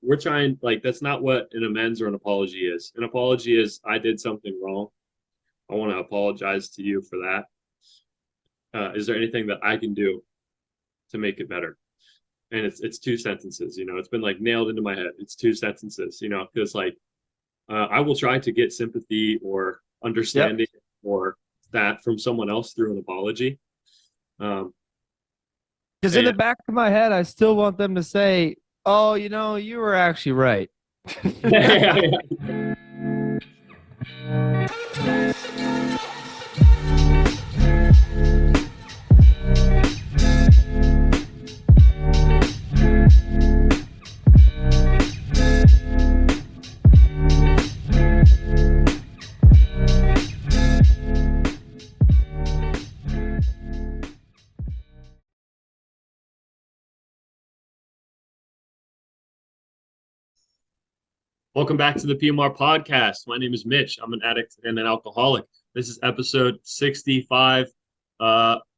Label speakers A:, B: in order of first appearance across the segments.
A: we're trying, like, that's not what an amends or an apology is. An apology is, I did something wrong. I want to apologize to you for that. Is there anything that I can do to make it better? And it's two sentences, it's been like nailed into my head. It's two sentences, because like I will try to get sympathy or
B: Yep.
A: understanding or that from someone else through an apology. Um,
B: Because in the
A: and
B: back of my head, I still want them to say, "Oh, you were actually right."
A: Welcome back to the PMR podcast. My name is Mitch. I'm an addict and an alcoholic. This is episode 65.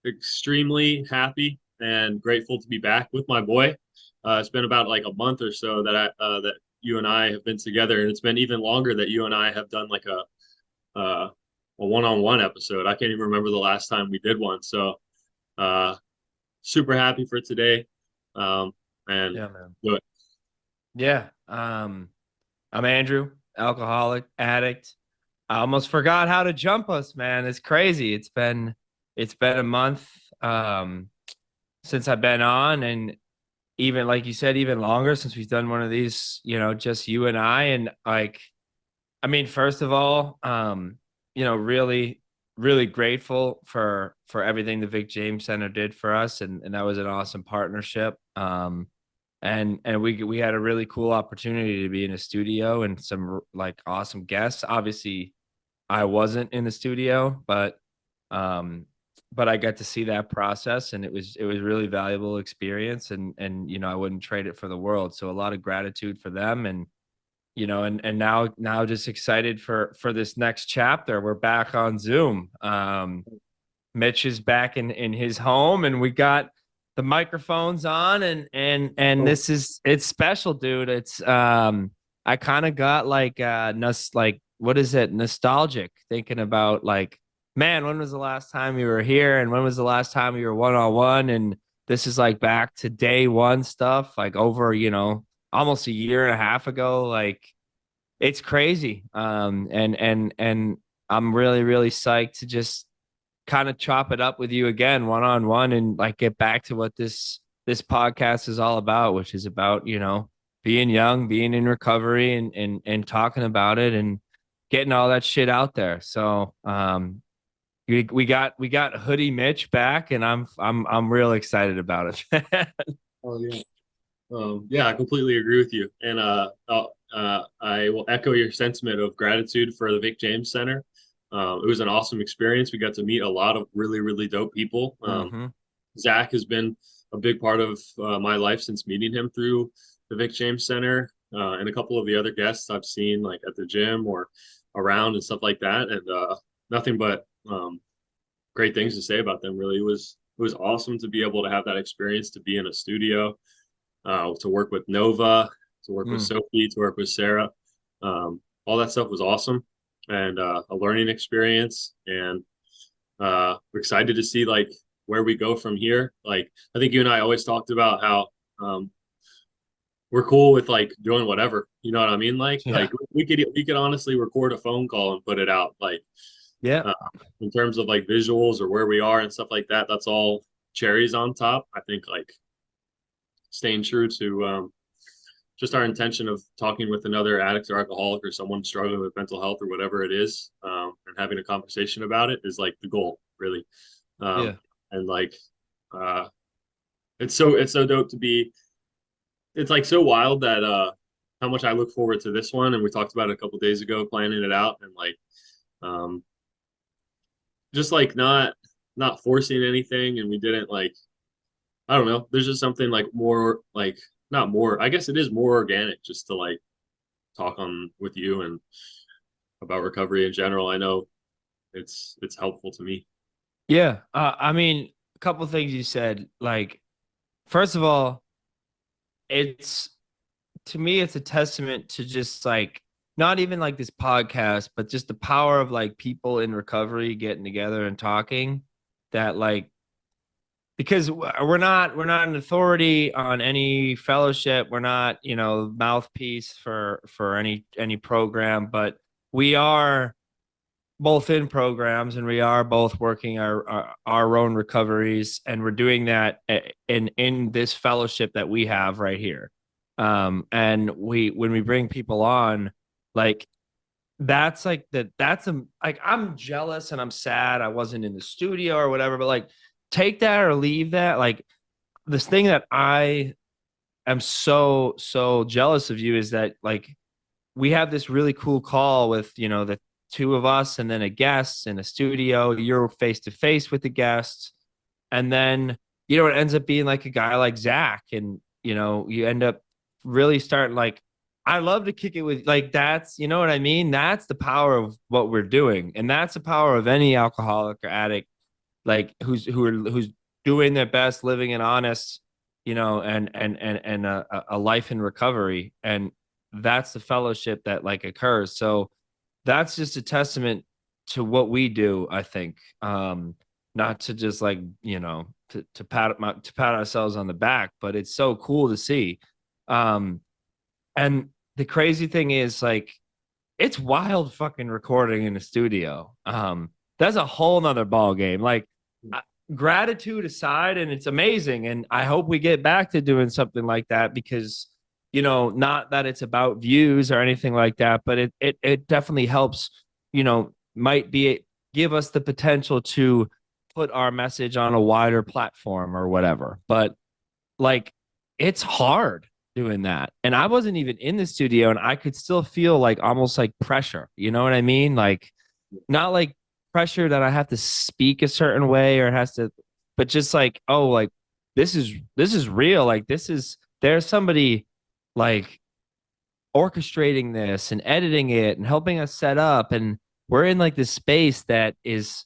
A: Extremely happy and grateful to be back with my boy. It's been about like a month or so that you and I have been together, and it's been even longer that you and I have done like a one-on-one episode. I can't even remember the last time we did one. So uh, super happy for today. Um, and
B: Yeah, man.
A: do it.
B: Yeah. I'm Andrew, alcoholic, addict. I almost forgot how to jump us, man. It's crazy. It's been a month since I've been on, and even like you said, even longer since we've done one of these, just you and I. And like, I mean, first of all, really, really grateful for everything the Vic James Center did for us, and that was an awesome partnership. And we had a really cool opportunity to be in a studio and some like awesome guests. Obviously, I wasn't in the studio, um, but I got to see that process, and it was really valuable experience, and I wouldn't trade it for the world. So a lot of gratitude for them, and now just excited for this next chapter. We're back on Zoom. Mitch is back in his home, and we got the microphones on, and
A: Oh,
B: it's special, dude. It's I kind of got like like what is it, nostalgic, thinking about like, man, when was the last time you were here, and when was the last time you were one on one? And this is like back to day one stuff, like over almost a year and a half ago. Like, it's crazy. And I'm really, really psyched to just kind of chop it up with you again, one on one, and like get back to what this podcast is all about, which is about, being young, being in recovery, and talking about it and getting all that shit out there. So we got Hoodie Mitch back, and I'm real excited about it.
A: oh yeah. Yeah, I completely agree with you. And I will echo your sentiment of gratitude for the Vic James Center. It was an awesome experience. We got to meet a lot of really, really dope people.
B: Hmm.
A: Zach has been a big part of my life since meeting him through the Vic James Center, and a couple of the other guests I've seen like at the gym or around and stuff like that. And nothing but great things to say about them. Really, it was awesome to be able to have that experience to be in a studio, to work with Nova, to work with
B: Mm.
A: Sophie, to work with Sarah. All that stuff was awesome and a learning experience. And we're excited to see like where we go from here. Like I think you and I always talked about how we're cool with like doing whatever. You know what I mean? Like
B: Yeah.
A: we could honestly record a phone call and put it out. Like
B: Yeah.
A: uh, in terms of like visuals or where we are and stuff like that. That's all cherries on top. I think like staying true to just our intention of talking with another addict or alcoholic or someone struggling with mental health or whatever it is, and having a conversation about it is like the goal, really. Um,
B: Yeah.
A: and like, uh, it's so dope to be. It's like so wild that how much I look forward to this one, and we talked about it a couple days ago, planning it out, and like, um, just like not forcing anything, and we didn't like I don't know. There's just something like more like not more. I guess it is more organic just to like talk on with you and about recovery in general. I know it's helpful to me.
B: Yeah. I mean, a couple of things you said. Like, first of all, it's to me, it's a testament to just like not even like this podcast, but just the power of like people in recovery getting together and talking that like because we're not an authority on any fellowship. We're not, mouthpiece for any program, but we are both in programs and we are both working our own recoveries, and we're doing that in this fellowship that we have right here. And when we bring people on, like that's like that's like I'm jealous and I'm sad I wasn't in the studio or whatever, but like take that or leave that. Like this thing that I am so jealous of you is that like we have this really cool call with, the two of us and then a guest in a studio. You're face to face with the guests. And then, it ends up being like a guy like Zach. And, you end up really starting like, I love to kick it with like that's, you know what I mean? That's the power of what we're doing. And that's the power of any alcoholic or addict, like who's doing their best, living an honest, and a life in recovery. And that's the fellowship that like occurs. So that's just a testament to what we do, I think. Not to just like, to pat ourselves on the back, but it's so cool to see. Um, and the crazy thing is like it's wild fucking recording in the studio. That's a whole nother ball game. Like gratitude aside, and it's amazing. And I hope we get back to doing something like that because, not that it's about views or anything like that, but it definitely helps, might be give us the potential to put our message on a wider platform or whatever. But like it's hard doing that. And I wasn't even in the studio and I could still feel like almost like pressure. You know what I mean? Like not like pressure that I have to speak a certain way or it has to, but just like, oh, like this is real. Like there's somebody like orchestrating this and editing it and helping us set up. And we're in like this space that is,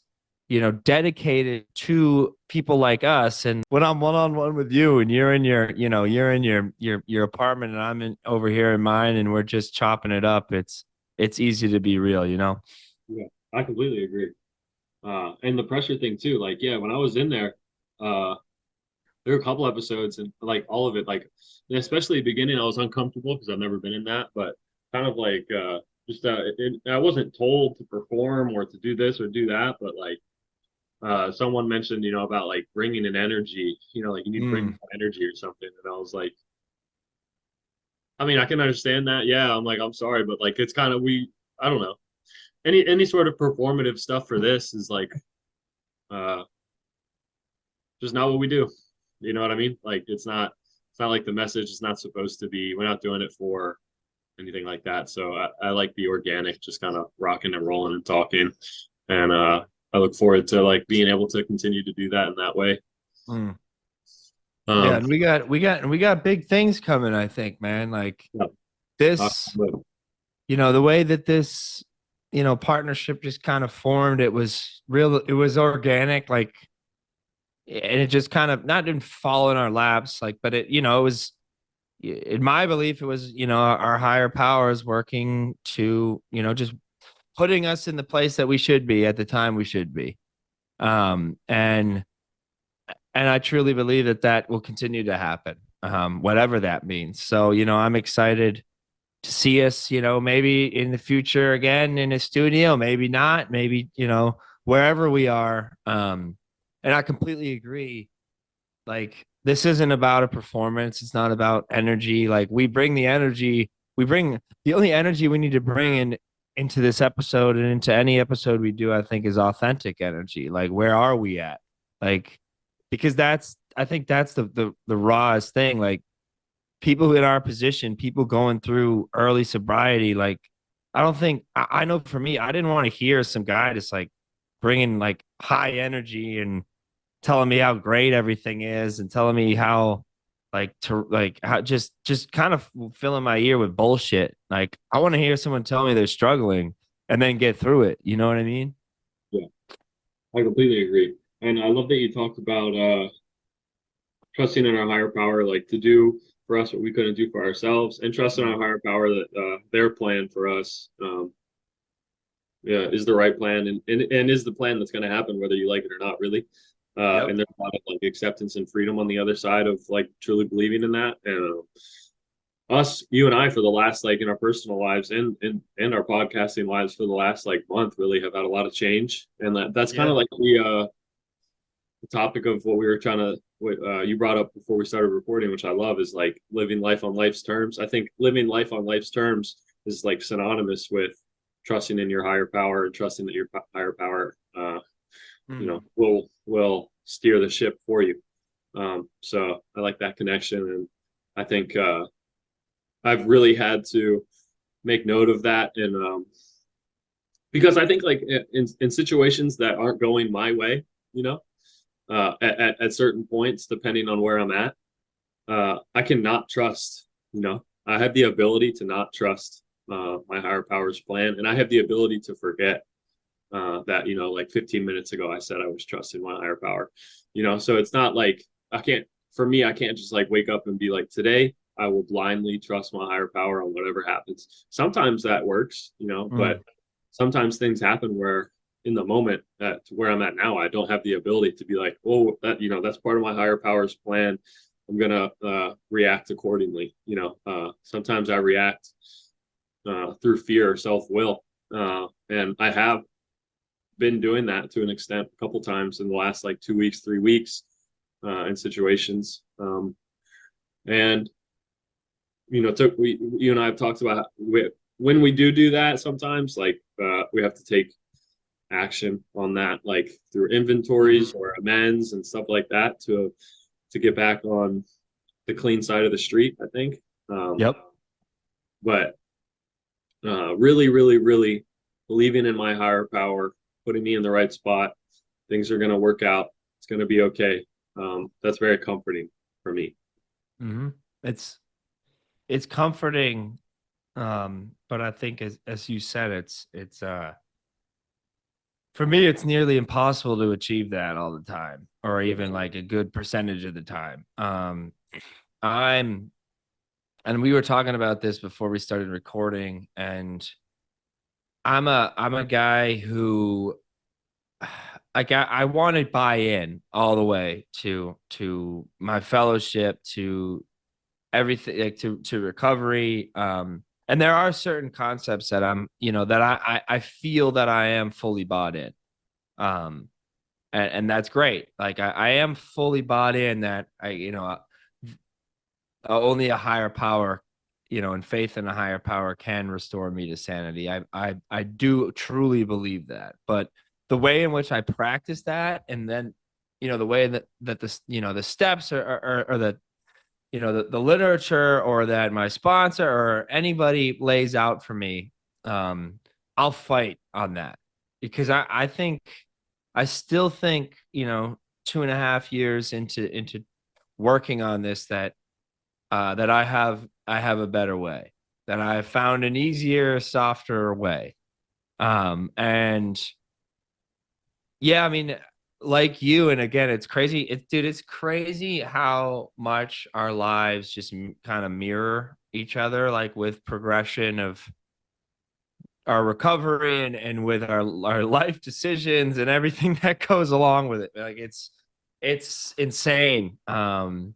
B: dedicated to people like us. And when I'm one on one with you and you're in your apartment and I'm in over here in mine and we're just chopping it up, it's easy to be real.
A: Yeah, I completely agree. And the pressure thing too. Like, yeah, when I was in there, uh, there were a couple episodes and like all of it, like especially the beginning, I was uncomfortable because I've never been in that, but kind of like just I wasn't told to perform or to do this or do that, but like someone mentioned, about like bringing an energy, like you need to bring
B: Mm.
A: more energy or something, and I was like, I mean, I can understand that. Yeah, I'm like, I'm sorry, but like it's kind of I don't know, any sort of performative stuff for this is like uh just not what we do. You know what I mean? Like it's not like the message is not supposed to be, we're not doing it for anything like that. So I like the organic, just kind of rocking and rolling and talking. And I look forward to like being able to continue to do that in that way.
B: Mm. Yeah,
A: Um
B: and we got big things coming, I think, man. Like
A: yeah,
B: this, the way that this, partnership just kind of formed, it was real, it was organic, like and it just kind of not didn't fall in our laps, like, but it was in my belief, it was, our higher powers working to, just putting us in the place that we should be at the time we should be. And I truly believe that that will continue to happen, whatever that means. So, I'm excited to see us, maybe in the future again in a studio, maybe not, maybe, wherever we are. And I completely agree. Like, this isn't about a performance. It's not about energy. Like, we bring the energy, we bring the only energy we need to bring into this episode and into any episode we do, I think, is authentic energy. Like, where are we at? Like, because I think that's the rawest thing. Like people in our position, people going through early sobriety, like I don't think I know for me, I didn't want to hear some guy just like bringing like high energy and telling me how great everything is and telling me how like to like how just kind of filling my ear with bullshit. Like I want to hear someone tell me they're struggling and then get through it. You know what I mean?
A: yeah, I completely agree. And I love that you talked about trusting in our higher power, like to do. for us what we couldn't do for ourselves, and trusting our higher power that their plan for us, yeah, is the right plan, and is the plan that's going to happen whether you like it or not, really.
B: Yep.
A: And there's a lot of like acceptance and freedom on the other side of like truly believing in that. And us, you and I, for the last like in our personal lives and our podcasting lives for the last like month, really have had a lot of change. And that's kind of
B: Yeah.
A: like the topic of what we were trying to you brought up before we started recording, which I love, is like living life on life's terms. I think living life on life's terms is like synonymous with trusting in your higher power and trusting that your higher power, will steer the ship for you. So I like that connection, and I think I've really had to make note of that, and because I think like in situations that aren't going my way, you know, at certain points, depending on where I'm at, I cannot trust. You know, I have the ability to not trust my higher power's plan, and I have the ability to forget that, you know, like 15 minutes ago I said I was trusting my higher power. You know, so it's not like I can't. For me, I can't just like wake up and be like, today I will blindly trust my higher power on whatever happens. Sometimes that works, you know, but sometimes things happen where in the moment at where I'm at now, I don't have the ability to be like, oh, that, you know, that's part of my higher power's plan. I'm gonna react accordingly. You know, sometimes I react through fear or self-will, and I have been doing that to an extent a couple times in the last like 2 weeks, 3 weeks, in situations. And you know, you and I have talked about when we do that. Sometimes, like we have to take action on that, like through inventories or amends and stuff like that, to get back on the clean side of the street, I think.
B: Yep.
A: But really, really, really believing in my higher power, putting me in the right spot, things are going to work out. It's going to be okay. That's very comforting for me.
B: Mm-hmm. It's comforting, but I think as you said, it's for me, it's nearly impossible to achieve that all the time, or even like a good percentage of the time. I'm, and we were talking about this before we started recording, and I'm a guy who I want to buy in all the way to my fellowship, to everything, like to recovery. And there are certain concepts that that I feel that I am fully bought in. Um, and that's great. Like I am fully bought in that only a higher power, and faith in a higher power can restore me to sanity. I do truly believe that. But the way in which I practice that, and then, the way that this, the steps or the, the literature, or that my sponsor or anybody lays out for me, I'll fight on that, because I still think, 2.5 years into working on this, that I have a better way, that I have found an easier, softer way. And yeah, I mean, like you, and again, it's crazy. It's crazy how much our lives just kind of mirror each other, like with progression of our recovery, and with our life decisions and everything that goes along with it. Like it's insane. I'm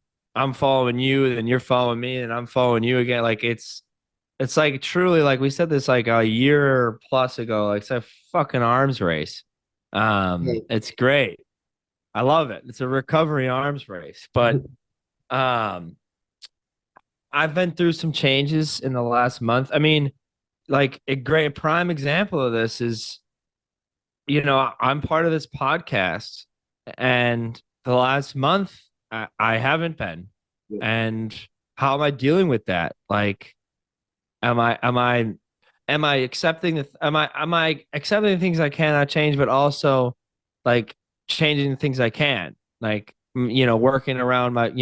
B: following you, then you're following me, and I'm following you again. Like it's like truly, like we said this like a year plus ago, like it's a fucking arms race. It's great. I love it. It's a recovery arms race. But um I've been through some changes in the last month. I mean, like a great prime example of this is, I'm part of this podcast, and the last month I haven't been.
A: Yeah.
B: And how am I dealing with that? Like, am I accepting am I accepting the things I cannot change, but also like changing the things I can, like, working around my,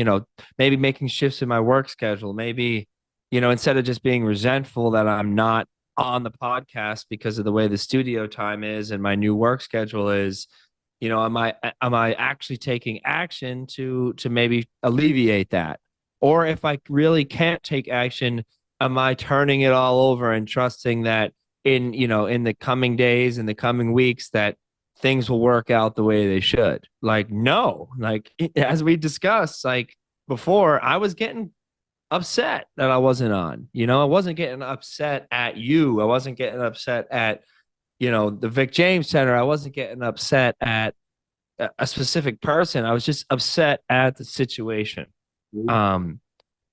B: maybe making shifts in my work schedule, maybe, instead of just being resentful that I'm not on the podcast because of the way the studio time is and my new work schedule is, am I actually taking action to maybe alleviate that? Or if I really can't take action, am I turning it all over and trusting that in the coming days, in the coming weeks, that things will work out the way they should? Like, no, like as we discussed, like before, I was getting upset that I wasn't on. I wasn't getting upset at you. I wasn't getting upset at, the Vic James Center. I wasn't getting upset at a specific person. I was just upset at the situation.
A: Mhm.
B: Um,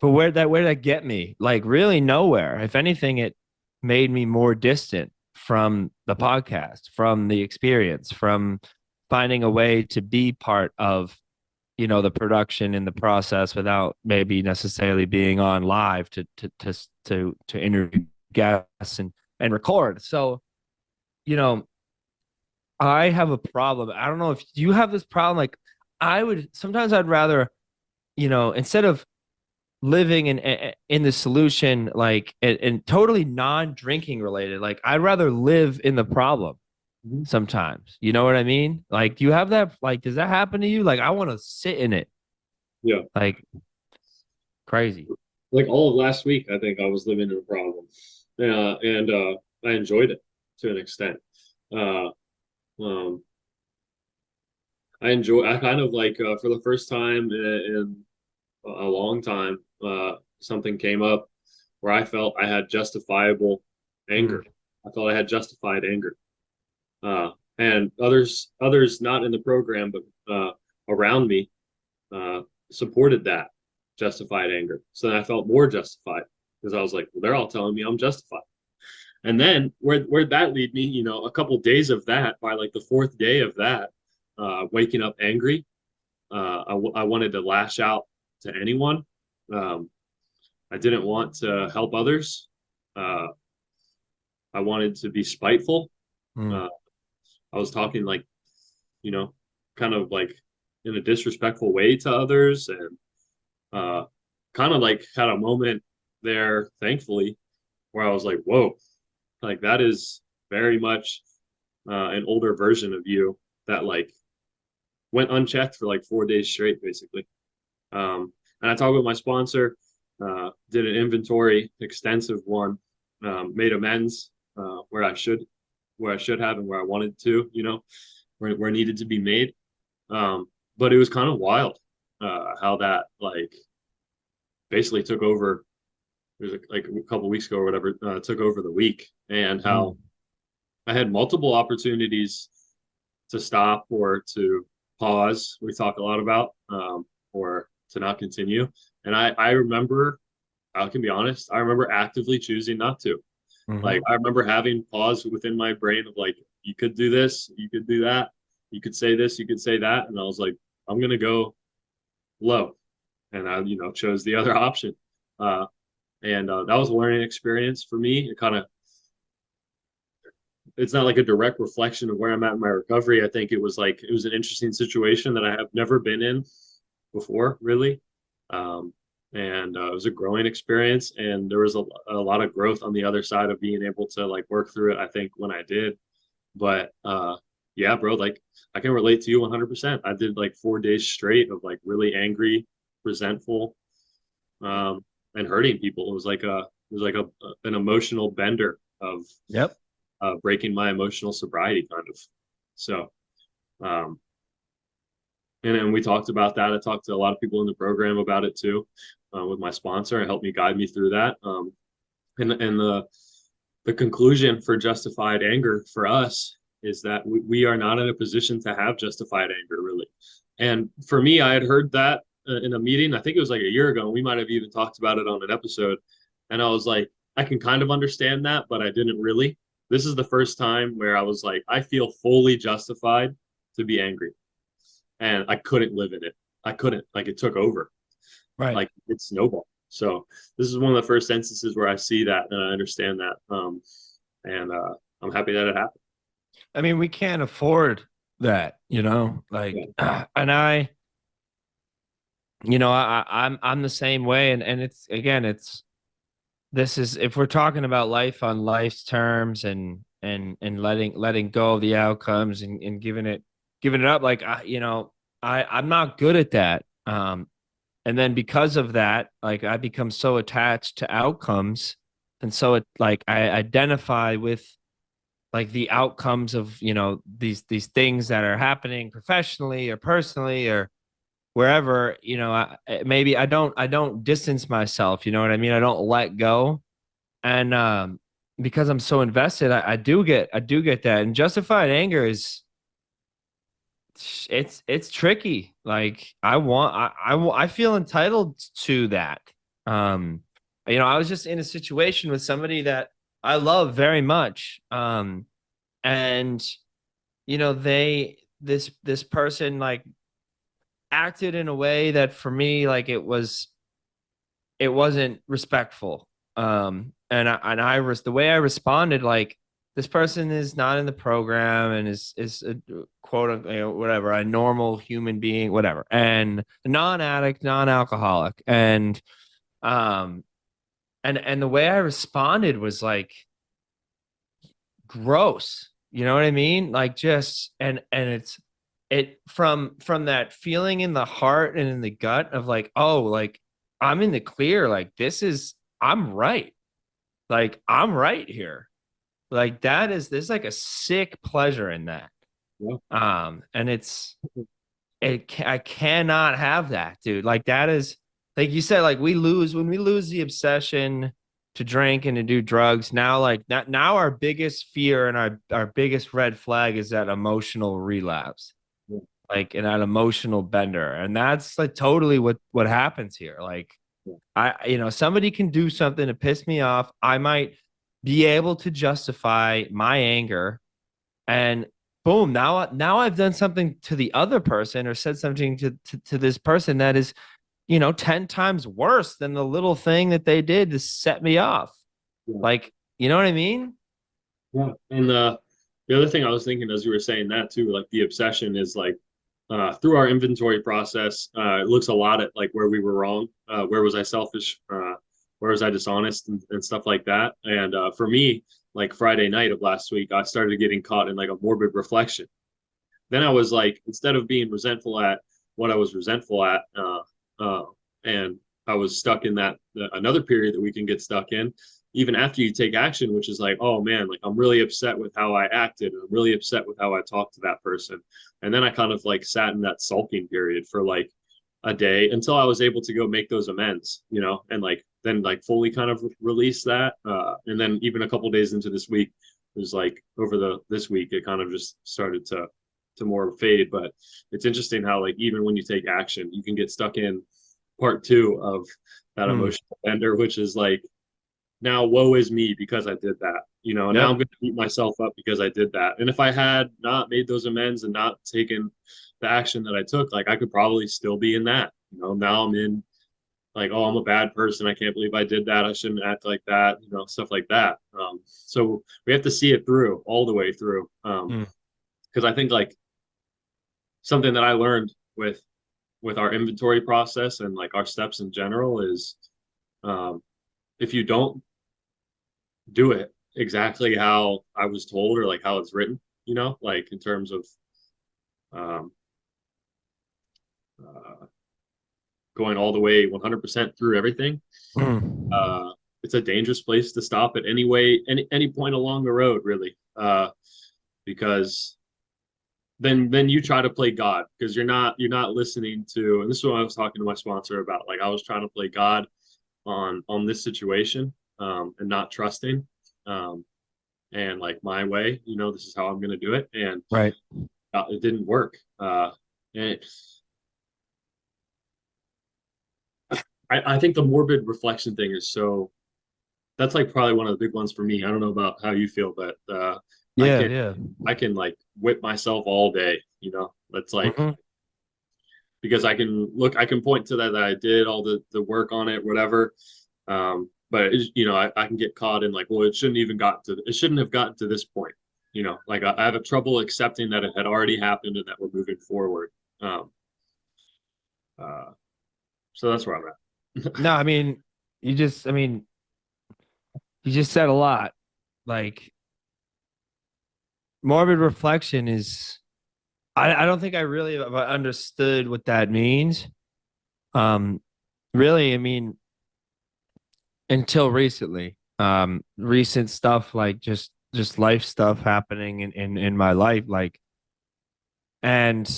B: but where that get me? Like really nowhere. If anything, it made me more distant from the podcast, from the experience, from finding a way to be part of, the production in the process without maybe necessarily being on live to interview guests and record. So, you know, I have a problem. I don't know if you have this problem. Like I'd rather, instead of living in the solution, like and totally non-drinking related, like I'd rather live in the problem
A: Mhm.
B: sometimes. You know what I mean? Like, do you have that? Like, does that happen to you? Like, I want to sit in it.
A: Yeah.
B: Like, crazy.
A: Like all of last week, I think I was living in a problem. And I enjoyed it to an extent. Uh, um, I kind of like, for the first time in a long time, something came up where I felt I had justifiable
B: Mm,
A: anger. I felt I had justified anger. And others not in the program, but around me, supported that justified anger. So then I felt more justified because I was like, well, they're all telling me I'm justified. And then where'd that lead me? A couple of days of that, by like the fourth day of that, waking up angry, I wanted to lash out to anyone. Um, I didn't want to help others. Uh, I wanted to be spiteful.
B: mm,
A: Uh, I was talking like, you know, kind of like in a disrespectful way to others, and uh, kind of like had a moment there, thankfully, where I was like, whoa, like that is very much an older version of you that like went unchecked for like 4 days straight, basically. And I talked with my sponsor, did an inventory, extensive one, made amends where I should have, and where I wanted to, where it needed to be made. But it was kind of wild how that like basically took over. It was like a couple weeks ago or whatever, took over the week, and how
B: mm.
A: I had multiple opportunities to stop or to pause. We talk a lot about, or to not continue. And I remember, I can be honest, I remember actively choosing not to. Like
B: Mhm.
A: I remember having pause within my brain of like, you could do this, you could do that, you could say this, you could say that, and I was like, I'm gonna go low, and I chose the other option. Uh, and that was a learning experience for me. It's not like a direct reflection of where I'm at in my recovery. I think it was an interesting situation that I have never been in before, really. Um, and it was a growing experience, and there was a lot of growth on the other side of being able to like work through it, I think, when I did. But yeah, bro, like I can relate to you 100%. I did like 4 days straight of like really angry, resentful, um, and hurting people. It was like an emotional bender of
B: Yep.
A: breaking my emotional sobriety, kind of. So, um, and then we talked about that. I talked to a lot of people in the program about it too, with my sponsor. It helped me guide me through that. And the conclusion for justified anger for us is that we are not in a position to have justified anger, really. And for me, I had heard that in a meeting. I think it was like a year ago. And we might have even talked about it on an episode. And I was like, I can kind of understand that, but I didn't really. This is the first time where I was like, I feel fully justified to be angry, and I couldn't live in it. I couldn't. Like it took over.
B: Right.
A: Like it snowballed. So this is one of the first instances where I see that and I understand that. And I'm happy that it happened.
B: I mean, we can't afford that, like,
A: Yeah.
B: and I'm the same way. And it's, again, this is, if we're talking about life on life's terms and letting go of the outcomes and giving it up, like, I'm not good at that. and then because of that, like I become so attached to outcomes, and so it like I identify with like the outcomes of these things that are happening professionally or personally or wherever. Maybe I don't distance myself, you know what I mean? I don't let go. And because I'm so invested, I do get that. And justified anger is it's tricky. Like I feel entitled to that. um I was just in a situation with somebody that I love very much. And they this person like acted in a way that for me, like it wasn't respectful. And the way I responded, like, this person is not in the program and is a quote unquote, whatever, a normal human being, whatever, and non-addict, non-alcoholic. Um and the way I responded was like gross. You know what I mean? Like, just and it from that feeling in the heart and in the gut of like, oh, like I'm in the clear. Like, I'm right. Like, I'm right here. Like, there's like a sick pleasure in that.
A: Yeah.
B: And I cannot have that, dude. Like, that is, like you said, like when we lose the obsession to drink and to do drugs. Now, like now our biggest fear and our biggest red flag is that emotional relapse,
A: Yeah.
B: like in an emotional bender. And that's like totally what happens here. Like,
A: Yeah.
B: somebody can do something to piss me off. I might be able to justify my anger, and boom, now I've done something to the other person or said something to this person that is 10 times worse than the little thing that they did to set me off.
A: Yeah.
B: Like, you know what I mean?
A: Yeah. And the other thing I was thinking as you were saying that too, like the obsession is like through our inventory process, it looks a lot at like where we were wrong, where was I selfish, where was I dishonest, and stuff like that. And for me, like Friday night of last week, I started getting caught in like a morbid reflection. Then I was like, instead of being resentful at what I was resentful at, and I was stuck in that another period that we can get stuck in, even after you take action, which is like, oh man, like I'm really upset with how I acted. I'm really upset with how I talked to that person. And then I kind of like sat in that sulking period for like a day until I was able to go make those amends, and like then like fully kind of release that. And then even a couple days into this week, it was like over this week, it kind of just started to more fade. But it's interesting how like even when you take action, you can get stuck in part two of that
B: Hmm.
A: emotional bender, which is like now woe is me because I did that. And now I'm
B: Yep.
A: going to beat myself up because I did that. And if I had not made those amends and not taken the action that I took, like I could probably still be in that. Now I'm in like, oh, I'm a bad person. I can't believe I did that. I shouldn't act like that. Stuff like that. So we have to see it through all the way through.
B: Hmm.
A: Because I think like something that I learned with our inventory process and like our steps in general is um, if you don't do it exactly how I was told or like how it's written, like in terms of um, uh, going all the way 100% through everything,
B: Hmm.
A: uh, it's a dangerous place to stop at any way, any point along the road, really, because then you try to play God because you're not listening to. And this is what I was talking to my sponsor about. Like I was trying to play God on this situation, and not trusting, um, and like my way. This is how I'm going to do it, and
B: Right.
A: it didn't work. And I think the morbid reflection thing is so. That's like probably one of the big ones for me. I don't know about how you feel, but I
B: Yeah.
A: can
B: Yeah.
A: I can like whip myself all day. That's like
B: Hmm.
A: because I can point to that I did all the work on it, whatever. But I can get caught in like, well, it shouldn't have gotten to this point. Like I have a trouble accepting that it had already happened and that we're moving forward. Um, uh, so that's where I'm at.
B: No, I mean, I mean, you just said a lot. Like, morbid reflection is, I don't think I really understood what that means. Um, really, I mean, until recently, recent stuff like just life stuff happening in my life, like, and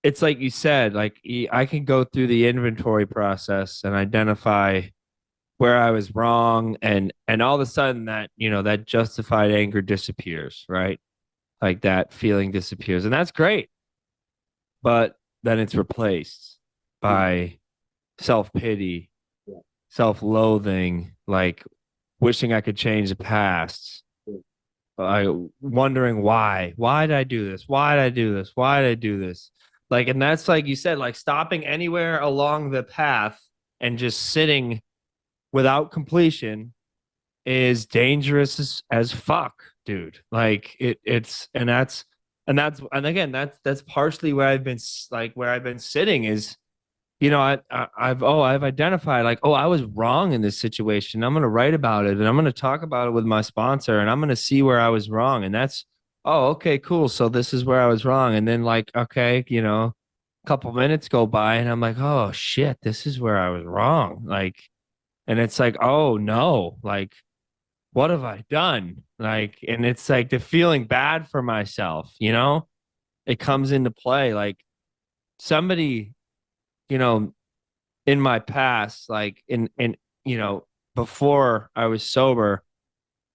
B: it's like you said, like I can go through the inventory process and identify where I was wrong, and all of a sudden that that justified anger disappears, right? Like that feeling disappears, and that's great. But then it's replaced
A: Yeah.
B: by self pity,
A: Yeah.
B: self loathing, like wishing I could change the past,
A: Yeah.
B: wondering why. Why did I do this? Why did I do this? Why did I do this? Like, and that's like you said, like stopping anywhere along the path and just sitting without completion is dangerous as fuck, dude. Like it's and again that's partially where I've been like where I've been sitting is I've identified like, oh, I was wrong in this situation. I'm gonna write about it and I'm gonna talk about it with my sponsor and I'm gonna see where I was wrong. And that's, oh, okay, cool. So this is where I was wrong. And then like, okay, a couple minutes go by and I'm like, oh shit, this is where I was wrong. Like, and it's like, oh no, like what have I done? Like, and it's like the feeling bad for myself, it comes into play. Like somebody, you know, in my past, like before I was sober,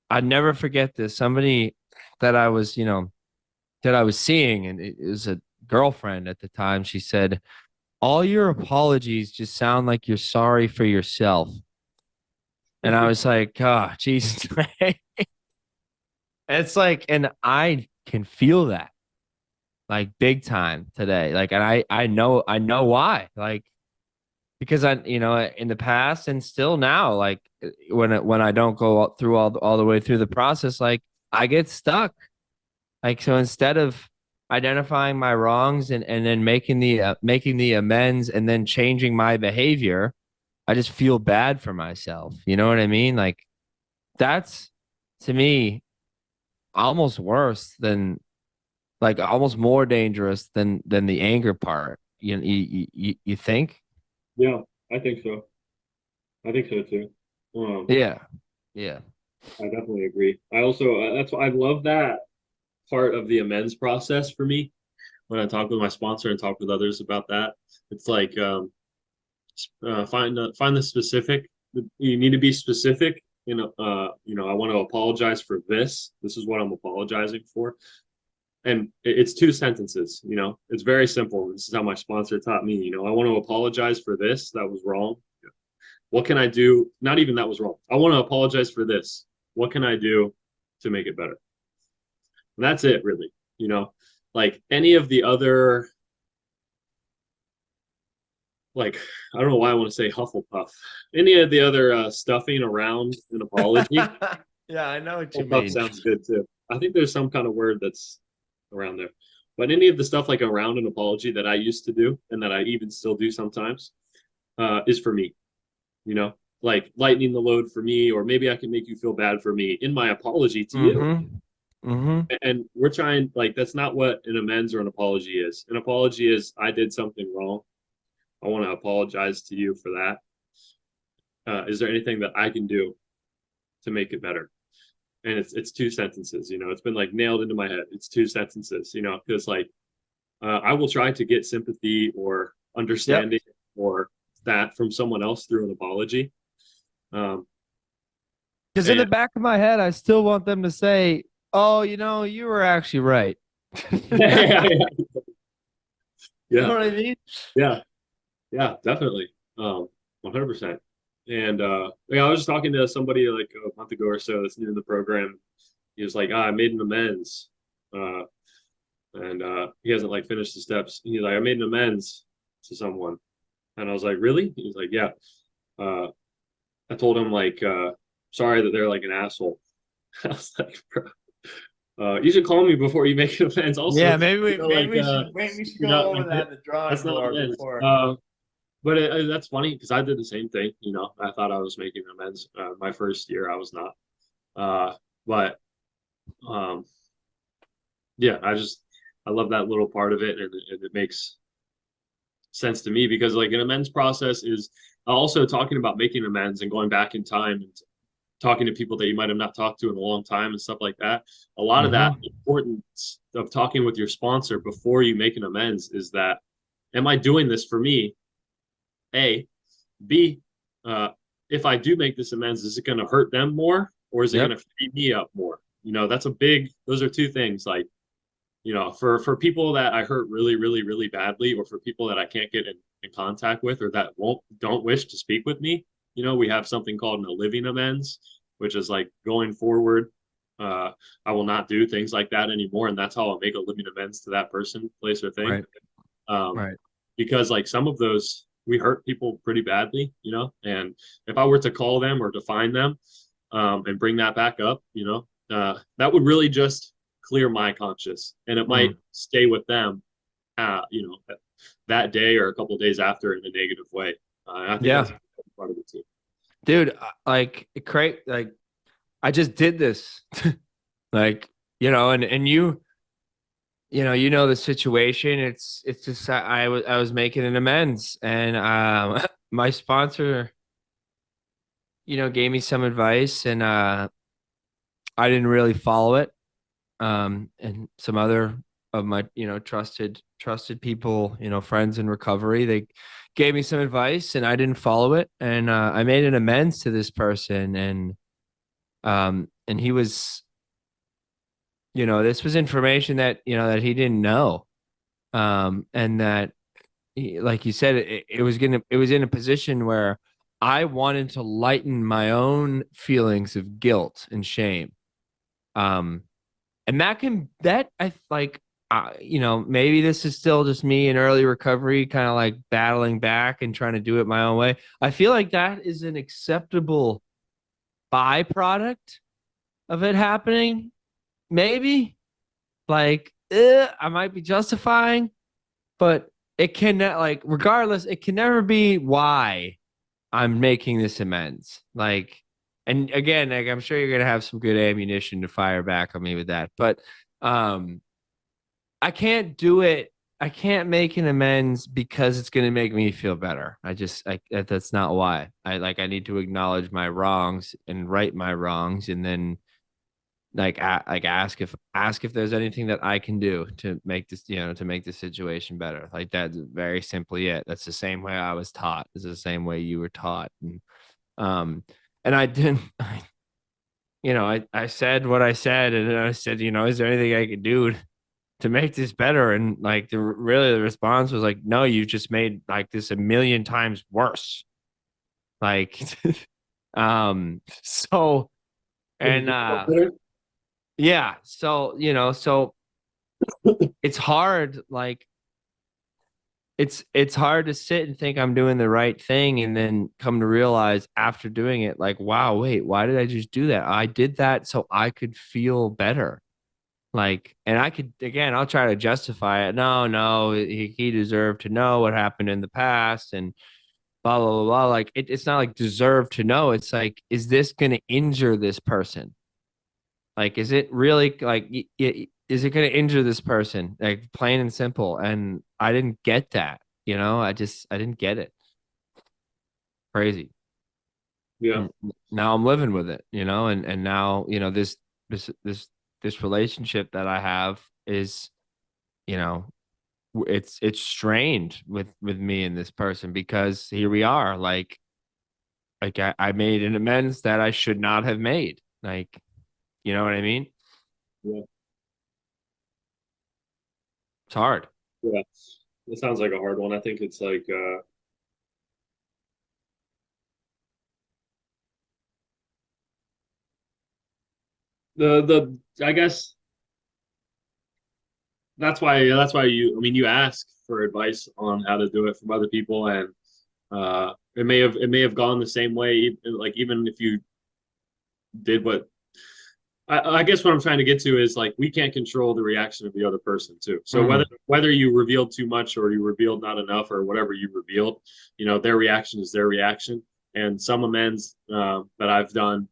B: I'd never forget this. Somebody that I was, that I was seeing, and it was a girlfriend at the time. She said, all your apologies just sound like you're sorry for yourself. And I was like, oh, Jesus. It's like, and I can feel that like big time today. Like, and I know why. Like, because in the past and still now, like when I don't go through all the way through the process, like I get stuck. Like, so instead of identifying my wrongs and then making the amends and then changing my behavior, I just feel bad for myself. You know what I mean? Like that's to me almost worse than like almost more dangerous than the anger part. You think?
A: Yeah, I think so. I think so too. Um,
B: Yeah. Yeah.
A: I definitely agree. I also that's why I love that part of the amends process for me when I talk with my sponsor and talk with others about that. It's like find the specific. You need to be specific. I want to apologize for this. This is what I'm apologizing for. And it's two sentences. It's very simple. This is how my sponsor taught me. I want to apologize for this. That was wrong. What can I do? Not even that was wrong. I want to apologize for this. What can I do to make it better? And that's it, really. Like any of the other, like, I don't know why I want to say Hufflepuff. Any of the other stuffing around an apology,
B: Yeah, I know what you
A: Hufflepuff
B: mean.
A: sounds good too. I think there's some kind of word that's around there. But any of the stuff like around an apology that I used to do and that I even still do sometimes is for me. you know, like lightening the load for me, or maybe I can make you feel bad for me in my apology to you.
B: Mm-hmm. Mm-hmm.
A: And we're trying, like, that's not what an amends or an apology is. An apology is, I did something wrong. I want to apologize to you for that. Is there anything that I can do to make it better? And it's two sentences. It's been like nailed into my head. It's two sentences. Because like I will try to get sympathy or
B: Yep.
A: understanding or that from someone else through an apology. Um,
B: Because in
A: and
B: the back of my head, I still want them to say, "Oh, you were actually right."
A: yeah,
B: You know
A: yeah,
B: what I mean?
A: yeah, yeah, definitely. 100%. And yeah, I was just talking to somebody like a month ago or so that's new in the program. He was like, I made an amends. Uh, and he hasn't like finished the steps. He's like, I made an amends to someone. And I was like, really? He's like, yeah. Uh, I told him like, sorry that they're like an asshole. I was like, bro, you should call me before you make an amends. Also,
B: Yeah, maybe we should go over
A: like
B: that in the drawing
A: that's not
B: board
A: amends.
B: before.
A: But that's funny because I did the same thing. I thought I was making amends. My first year, I was not. But um, yeah, I love that little part of it, and it makes sense to me because like an amends process is also talking about making amends and going back in time and talking to people that you might have not talked to in a long time and stuff like that. A lot of that
B: Hmm.
A: importance of talking with your sponsor before you make an amends is that, am I doing this for me? A, B, uh, if I do make this amends, is it going to hurt them more or is it going
B: Yep.
A: to free me up more? That's a big, those are two things. Like, for people that I hurt really, really, really badly, or for people that I can't get in contact with, or that don't wish to speak with me, we have something called a living amends, which is like going forward. Uh, I will not do things like that anymore, and that's how I'll make a living amends to that person, place, or thing.
B: Right.
A: Um,
B: Right.
A: because like some of those we hurt people pretty badly, and if I were to call them or to find them, and bring that back up, that would really just clear my conscience, and it might
B: Mm.
A: stay with them, that day or a couple of days after in a negative way. I think that's
B: Yeah,
A: part of it too.
B: dude. Like, great. Like, I just did this. Like, and the situation. It's just I was making an amends, and my sponsor, gave me some advice, and I didn't really follow it. And some other of my, trusted people, friends in recovery, they gave me some advice, and I didn't follow it, and I made an amends to this person, and he was, this was information that that he didn't know, and that like you said, it was in a position where I wanted to lighten my own feelings of guilt and shame. Um, and that I like, maybe this is still just me in early recovery, kind of like battling back and trying to do it my own way. I feel like that is an acceptable byproduct of it happening. Maybe like, I might be justifying, but it can, like, regardless, it can never be why I'm making this amends. Like, and again, like, I'm sure you're gonna have some good ammunition to fire back on me with that, but um, I can't do it. I can't make an amends because it's gonna make me feel better. That's not why. I need to acknowledge my wrongs and right my wrongs, and then like ask if there's anything that I can do to make this, to make the situation better. Like, that's very simply it. That's the same way I was taught. It's the same way you were taught. Um and I didn't I said what I said, and then I said, is there anything I could do to make this better? And like, the response was like, no, you just made like this a million times worse. Like, so,
A: Did you
B: and
A: just go there?
B: yeah, so it's hard, like, it's hard to sit and think I'm doing the right thing, and then come to realize after doing it, like, wow, wait, why did I just do that? I did that so I could feel better. Like, and I could, again, I'll try to justify it. No, he deserved to know what happened in the past, and blah blah blah blah. Like, it's not like deserve to know. It's like, is this going to injure this person? Like, is it really, like, is it going to injure this person? Like, plain and simple. And I didn't get that. I didn't get it. Crazy.
A: Yeah,
B: And now I'm living with it. And now, this this relationship that I have is, you know, it's strained with me and this person, because here we are. Like, I made an amends that I should not have made. Like, you know what I mean?
A: yeah,
B: It's hard.
A: yeah. It sounds like a hard one. I think it's like I guess that's why you ask for advice on how to do it from other people, and it may have gone the same way, like even if you did what I guess what I'm trying to get to is like we can't control the reaction of the other person too. So whether
B: Mhm.
A: whether you revealed too much or you revealed not enough or whatever you revealed, their reaction is their reaction. And some amends that I've done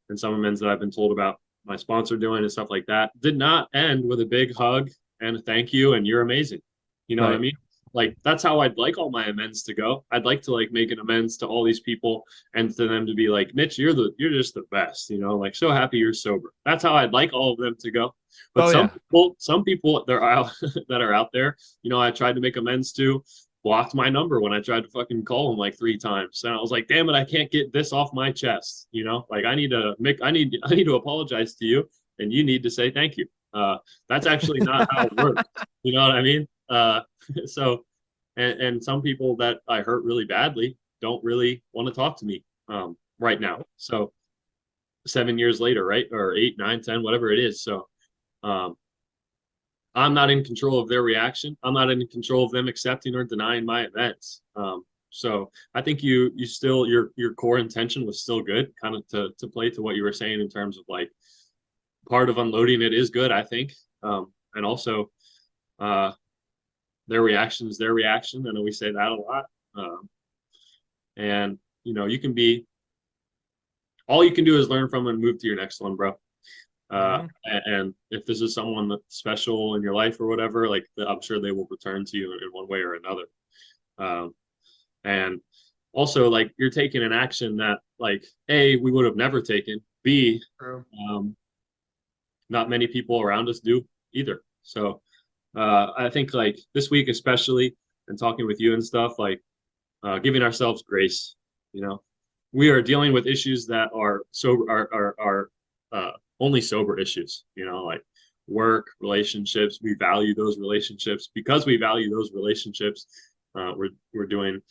A: and some amends that I've been told about my sponsor doing and stuff like that did not end with a big hug and a thank you and you're amazing. You know what I
B: Right.
A: mean? like that's how I'd like all my amends to go. I'd like to like make an amends to all these people and to them to be like, Mitch, you're just the best, you know, like so happy you're sober. That's how I'd like all of them to go. But
B: Oh yeah.
A: some people that are out that are out there, you know, I tried to make amends to, blocked my number when I tried to fucking call him like 3 times. And I was like, damn it, I can't get this off my chest. You know, like I need to apologize to you and you need to say thank you. That's actually not how it works. You know what I mean? So, and some people that I hurt really badly don't really want to talk to me right now. So 7 years later, right? Or 8, 9, 10, whatever it is. So um, I'm not in control of their reaction. I'm not in control of them accepting or denying my events. So I think you still your core intention was still good, kind of to play to what you were saying in terms of like part of unloading it is good, I think. And also uh, their reaction is their reaction. I know we say that a lot. Um, and you know, you can be all you can do is learn from and move to your next one, bro.
B: Mm-hmm.
A: And if this is someone that's special in your life or whatever, like I'm sure they will return to you in one way or another. Um, and also, like you're taking an action that, like, A, we would have never taken. B,
B: True.
A: um, not many people around us do either. So I think like this week especially, and talking with you and stuff, like giving ourselves grace. You know, we are dealing with issues that are sober are only sober issues. You know, like work, relationships. We value those relationships because we value those relationships. We're doing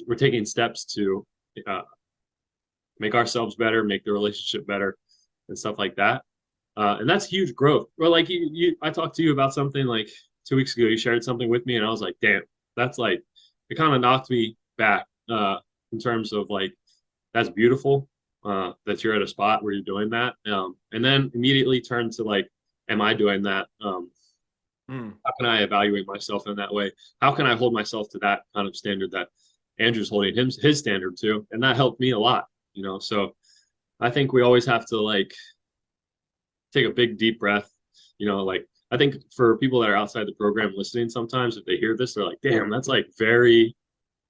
A: we're taking steps to uh, make ourselves better, make the relationship better, and stuff like that. And that's huge growth. Well, like I talked to you about something like 2 weeks ago. You shared something with me, and I was like, damn, that's like it kind of knocked me back in terms of like that's beautiful that you're at a spot where you're doing that, and then immediately turn to like, am I doing that?
B: Mm.
A: How can I evaluate myself in that way? How can I hold myself to that kind of standard that Andrew's holding his standard to? And that helped me a lot, you know. So I think we always have to like take a big deep breath, you know, like I think for people that are outside the program listening, sometimes if they hear this, they're like, damn, that's like very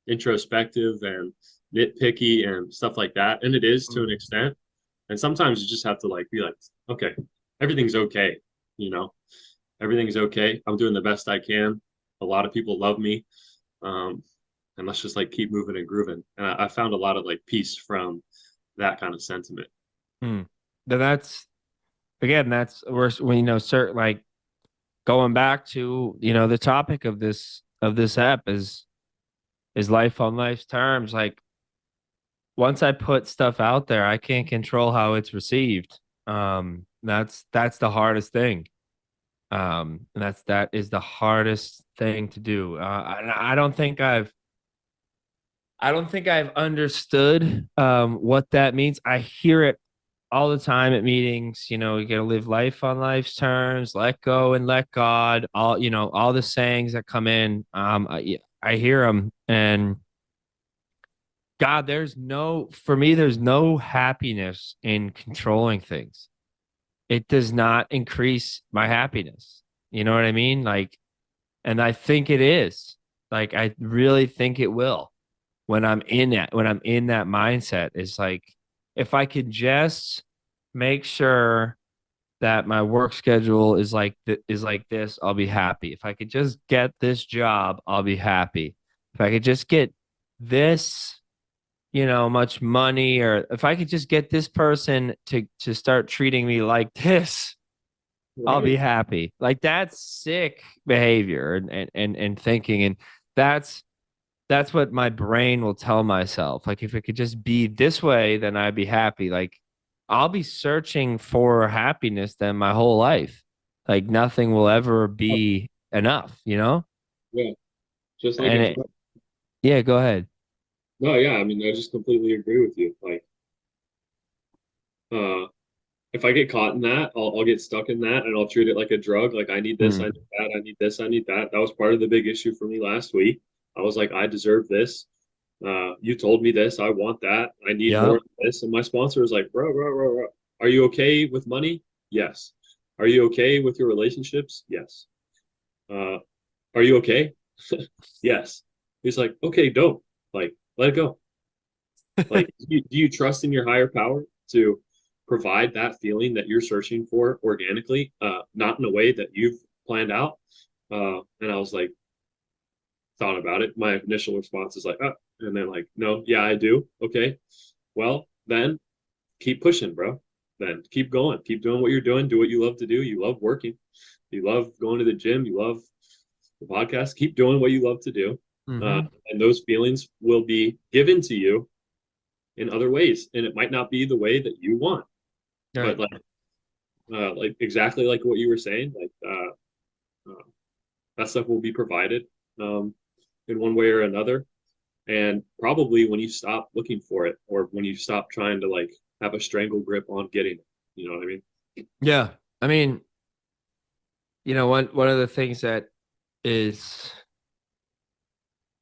A: introspective and nitpicky and stuff like that. And it is to an
B: Mm.
A: extent. And sometimes you just have to like be like, okay, everything's okay, you know, everything's okay. I'm doing the best I can. A lot of people love me. Um, and let's just like keep moving and grooving. And I found a lot of like peace from that kind of sentiment.
B: Mm. Then that's again, that's we're we certain like going back to the topic of this app is life on life's terms. Like once I put stuff out there, I can't control how it's received. That's the hardest thing. And that is the hardest thing to do. I don't think I've understood what that means. I hear it all the time at meetings. You got to live life on life's terms, let go and let God. All the sayings that come in. I hear them, and God, for me, there's no happiness in controlling things. It does not increase my happiness. You know what I mean? Like, and I think it is. Like, I really think it will when I'm in that mindset. It's like if I could just make sure that my work schedule is like this, I'll be happy. If I could just get this job, I'll be happy. If I could just get this, much money, or if I could just get this person to start treating me like this, I'll be
A: Right.
B: happy. Like that's sick behavior and thinking. And that's that's what my brain will tell myself. Like if it could just be this way, then I'd be happy. Like I'll be searching for happiness then my whole life. Like nothing will ever be enough.
A: Yeah. Just like
B: And
A: in,
B: yeah, go ahead.
A: no, yeah, I mean, I just completely agree with you. Like, uh, if I get caught in that, I'll get stuck in that and I'll treat it like a drug. Like, I need this, I
B: Mm.
A: need that, I need this, I need that. That was part of the big issue for me last week. I was like, I deserve this. You told me this. I want that. I need more
B: Yep.
A: of this. And my sponsor was like, bro, are you okay with money? Yes. Are you okay with your relationships? Yes. Uh, are you okay? Yes. He's like, okay, don't. Like, let it go. Like, do you trust in your higher power to provide that feeling that you're searching for organically, not in a way that you've planned out? And I was like, thought about it. My initial response is like, oh, and then like, no, yeah, I do. Okay. Well, then keep pushing, bro. Then keep going. Keep doing what you're doing. Do what you love to do. You love working. You love going to the gym. You love the podcast. Keep doing what you love to do.
B: Mm-hmm.
A: And those feelings will be given to you in other ways. And it might not be the way that you want, but
B: Right.
A: like exactly like what you were saying, uh, that stuff will be provided um, in one way or another. And probably when you stop looking for it, or when you stop trying to like have a strangle grip on getting it, you know what I mean?
B: Yeah. I mean, one of the things that is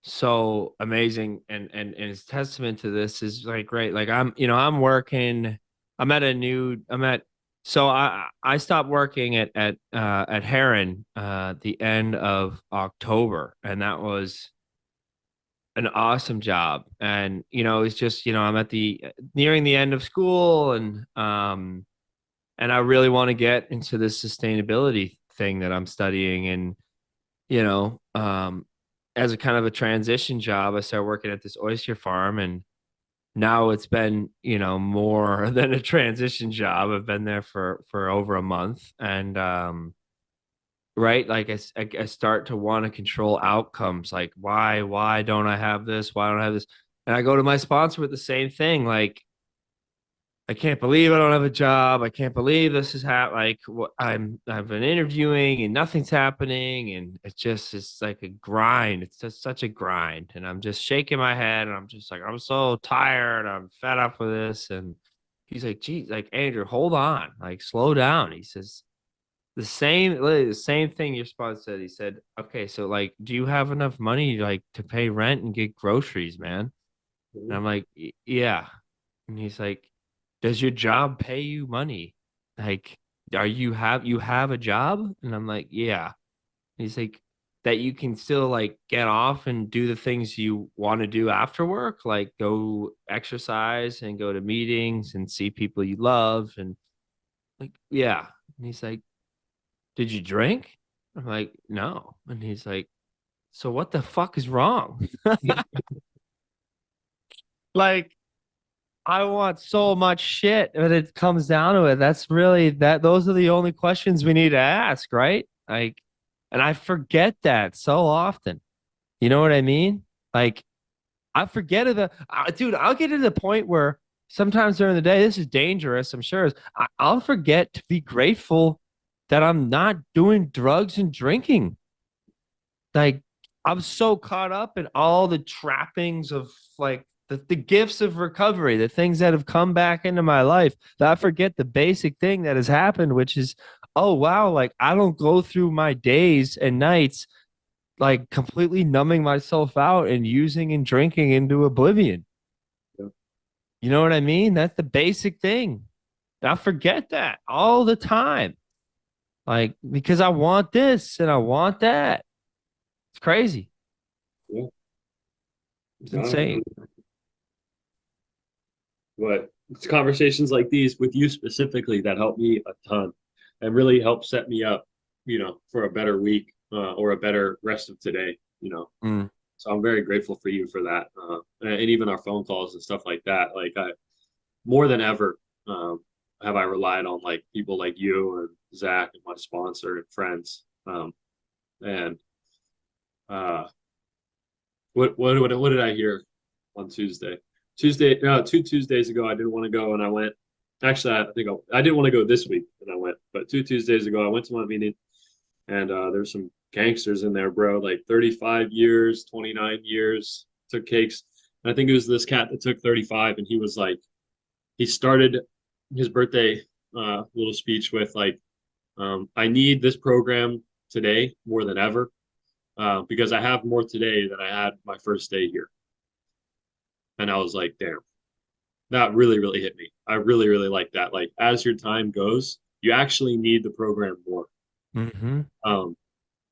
B: so amazing and is testament to this is like great. Like I'm working, I'm at so I stopped working at Heron the end of October, and that was an awesome job. And it's just, I'm at the nearing the end of school, and I really want to get into this sustainability thing that I'm studying. And you know, as a kind of a transition job, I started working at this oyster farm, and now it's been, more than a transition job. I've been there for over a month, and right, like I start to want to control outcomes. Like, why don't I have this? Why don't I have this? And I go to my sponsor with the same thing, like, I can't believe I don't have a job. I can't believe this is like what I've been interviewing and nothing's happening, and it's like a grind. It's just such a grind, and I'm just shaking my head, and I'm just like, I'm so tired. I'm fed up with this. And he's like, geez, like, Andrew, hold on, like, slow down. He says the same thing your sponsor said. He said, okay, so like, do you have enough money like to pay rent and get groceries, man? And
A: Mhm.
B: I'm like, yeah. And he's like, does your job pay you money? Like, you have a job? And I'm like, yeah. And he's like, that you can still like get off and do the things you want to do after work, like go exercise and go to meetings and see people you love. And like, yeah. And he's like, did you drink? I'm like, no. And he's like, so what the fuck is wrong? Like, I want so much shit, but it comes down to it. That's really that. Those are the only questions we need to ask, right? Like, and I forget that so often. You know what I mean? Like, I forget it. Dude, I'll get to the point where sometimes during the day, this is dangerous. I'm sure. I'll forget to be grateful that I'm not doing drugs and drinking. Like, I'm so caught up in all the trappings of like the gifts of recovery, the things that have come back into my life, that I forget the basic thing that has happened, which is, oh wow, like I don't go through my days and nights like completely numbing myself out and using and drinking into oblivion.
A: Yeah.
B: You know what I mean? That's the basic thing. I forget that all the time. Like, because I want this and I want that. It's crazy.
A: Yeah.
B: It's
A: Got it,
B: insane.
A: man. But it's conversations like these with you specifically that help me a ton and really help set me up, for a better week or a better rest of today.
B: Mm.
A: So I'm very grateful for you for that. And even our phone calls and stuff like that. Like more than ever, have I relied on like people like you and Zach and my sponsor and friends. And uh, what did I hear on Tuesday? No, 2 Tuesdays ago, I didn't want to go, and I went. Actually, I think I didn't want to go this week, and I went. But 2 Tuesdays ago, I went to my meeting, and there's some gangsters in there, bro. Like 35 years, 29 years, took cakes. And I think it was this cat that took 35, and he was like, he started his birthday little speech with like, I need this program today more than ever because I have more today than I had my first day here. And I was like, damn, that really, really hit me. I really, really like that. Like, as your time goes, you actually need the program more.
B: Hmm.
A: Um,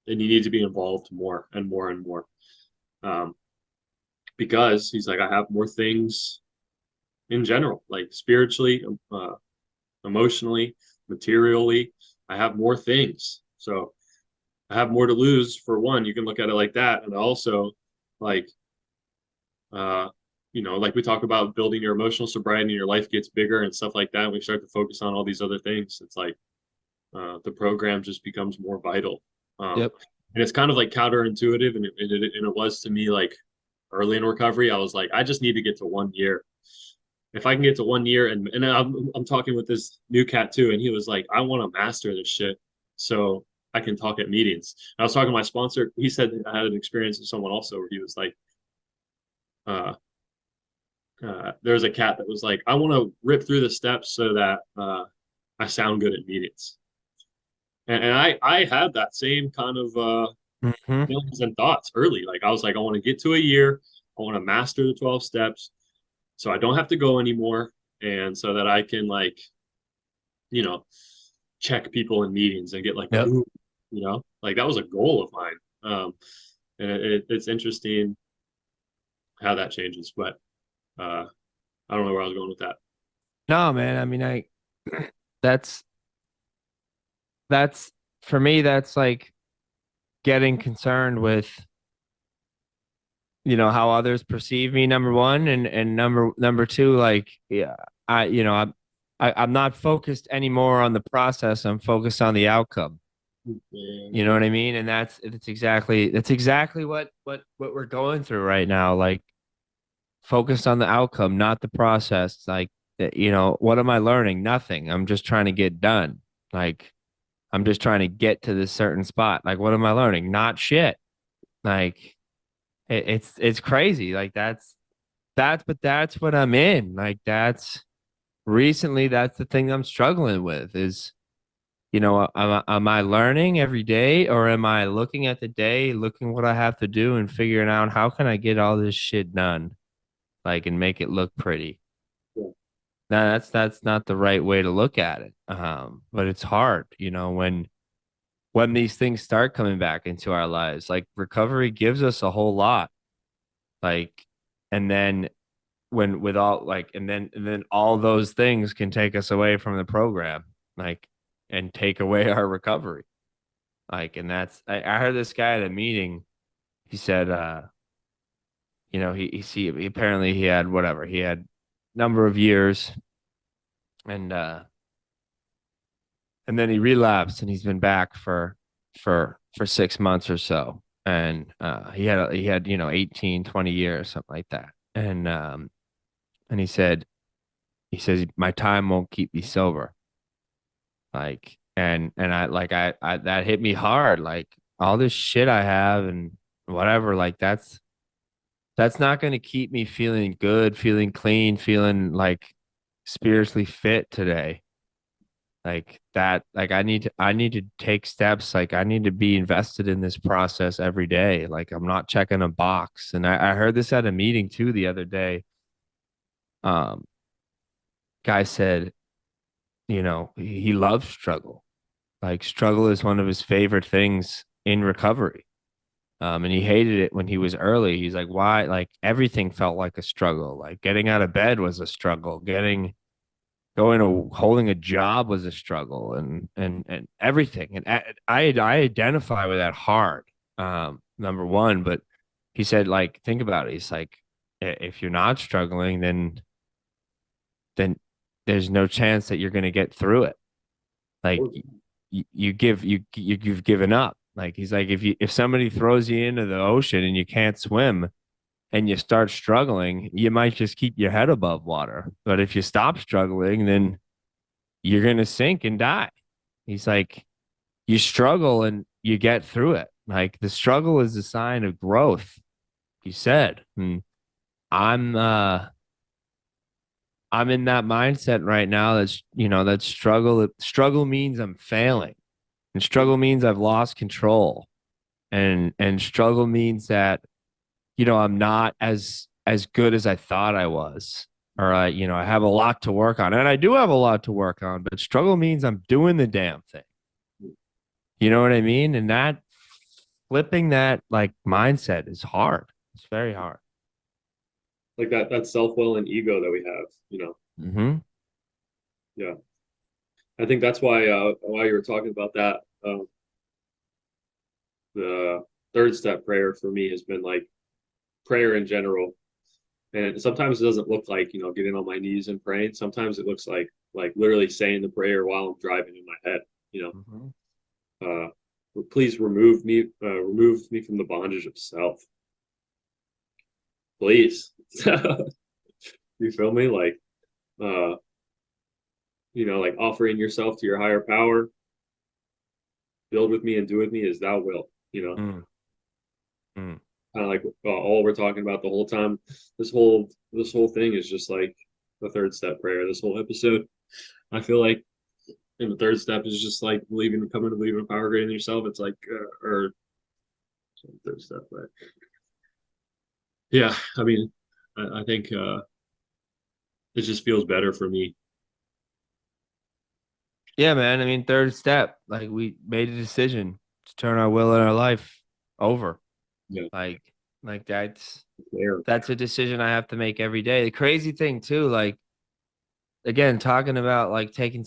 A: and you need to be involved more and more and more. Um, because he's like, I have more things in general, like spiritually, emotionally, materially. I have more things. So I have more to lose for one. You can look at it like that. And also, like, uh, like we talk about building your emotional sobriety and your life gets bigger and stuff like that. And we start to focus on all these other things. It's like the program just becomes more vital.
B: Yep.
A: And it's kind of like counterintuitive. And it was to me like early in recovery. I was like, I just need to get to 1 year. If I can get to 1 year, and I'm talking with this new cat too, and he was like, I want to master this shit so I can talk at meetings. And I was talking to my sponsor. He said I had an experience with someone also where he was like, uh, there was a cat that was like, I want to rip through the steps so that I sound good at meetings. And I had that same kind of
B: Hmm.
A: feelings and thoughts early. Like I was like, I want to get to a year. I want to master the 12 steps so I don't have to go anymore. And so that I can like, you know, check people in meetings and get like a
B: Yep.
A: ooh, like that was a goal of mine. And it's interesting how that changes, but uh, I don't know where I was going with that.
B: No, man. I mean, that's that's for me. That's like getting concerned with how others perceive me, number one, and number two, like, yeah, I'm not focused anymore on the process. I'm focused on the outcome. You know what I mean? And that's exactly what we're going through right now. Like, focused on the outcome, not the process. Like, what am I learning? Nothing. I'm just trying to get done. Like, I'm just trying to get to this certain spot. Like, what am I learning? Not shit. Like, it's crazy. Like, but that's what I'm in. Like, that's the thing I'm struggling with is, am I learning every day, or am I looking at the day, looking what I have to do and figuring out how can I get all this shit done, like, and make it look pretty.
A: Yeah.
B: Now, that's not the right way to look at it. But it's hard, when these things start coming back into our lives. Like, recovery gives us a whole lot. Like, and then when with all like and then all those things can take us away from the program, like, and take away our recovery. Like, and I heard this guy at a meeting. He said, he apparently he had whatever he had number of years, and then he relapsed, and he's been back for 6 months or so. And he had 18, 20 years, something like that. And he says my time won't keep me sober. Like, and I that hit me hard. Like, all this shit I have and whatever, like, that's not going to keep me feeling good, feeling clean, feeling like spiritually fit today. Like that, like, I need to take steps. Like, I need to be invested in this process every day. Like, I'm not checking a box. And I heard this at a meeting too the other day. Um, Guy said, he loves struggle. Like, struggle is one of his favorite things in recovery. And he hated it when he was early. He's like, why? Like, everything felt like a struggle. Like, getting out of bed was a struggle. Going to holding a job was a struggle, and everything. And I identify with that hard. Number one, but he said, like, think about it. He's like, if you're not struggling, then there's no chance that you're going to get through it. Like, you've given up. Like, he's like, if somebody throws you into the ocean and you can't swim and you start struggling, you might just keep your head above water. But if you stop struggling, then you're gonna sink and die. He's like, you struggle and you get through it. Like, the struggle is a sign of growth, he said. And I'm uh I'm in that mindset right now. That struggle means I'm failing. And struggle means I've lost control. And struggle means that, I'm not as good as I thought I was. Or I have a lot to work on. And I do have a lot to work on, but struggle means I'm doing the damn thing. You know what I mean? And flipping that like mindset is hard. It's very hard.
A: Like that self-will and ego that we have, you know.
B: Mm-hmm.
A: Yeah. I think that's why you were talking about that. The third step prayer for me has been like prayer in general. And sometimes it doesn't look like, getting on my knees and praying. Sometimes it looks like literally saying the prayer while I'm driving in my head, you
B: Mm-hmm.
A: know. Please remove me from the bondage of self. Please. You feel me? Uh, like offering yourself to your higher power, build with me and do with me as thou wilt,
B: Mm-hmm.
A: kind of like all we're talking about the whole time. This whole thing is just like the third step prayer. This whole episode, I feel like, and the third step is just like coming to believe in a power greater than yourself. It's like, or third step, but yeah, I mean, I think it just feels better for me.
B: Yeah, man. I mean, third step, like we made a decision to turn our will and our life over.
A: Yeah,
B: Like, like
A: there.
B: that's a decision I have to make every day. The crazy thing too, like again, talking about like taking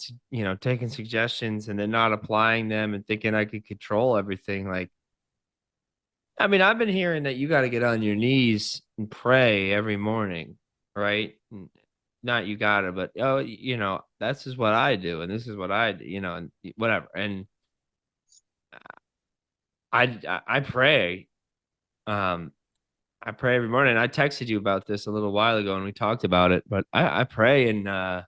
B: suggestions and then not applying them and thinking I could control everything. Like, I mean, I've been hearing that you got to get on your knees and pray every morning, right? Not you gotta, but oh, that's just what I do, and this is what I do, and whatever. And I pray, um, I pray every morning. I texted you about this a little while ago, and we talked about it. But I pray, and I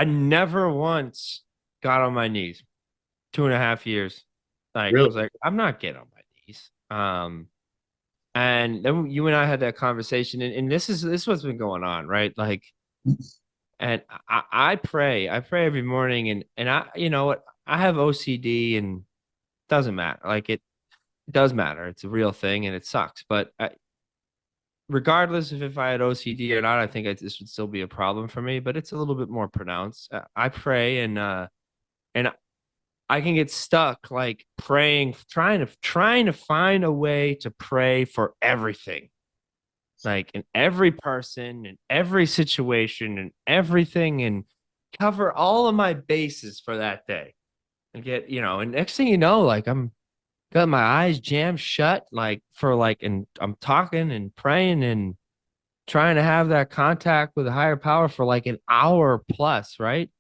B: never once got on my knees. 2.5 years, like I
A: Really?
B: was like, I'm not getting on my knees. And then you and I had that conversation, and this is what's been going on, right? Like, and I pray every morning, and you know what, I have OCD, and it doesn't matter. Like it does matter. It's a real thing, and it sucks. But regardless of if I had OCD or not, I think this would still be a problem for me. But it's a little bit more pronounced. I pray, and I can get stuck like praying, trying to find a way to pray for everything, like in every person, in every situation, and everything, and cover all of my bases for that day. And and next thing you know, like I'm got my eyes jammed shut, like for like, and I'm talking and praying and trying to have that contact with a higher power for like an hour plus, right?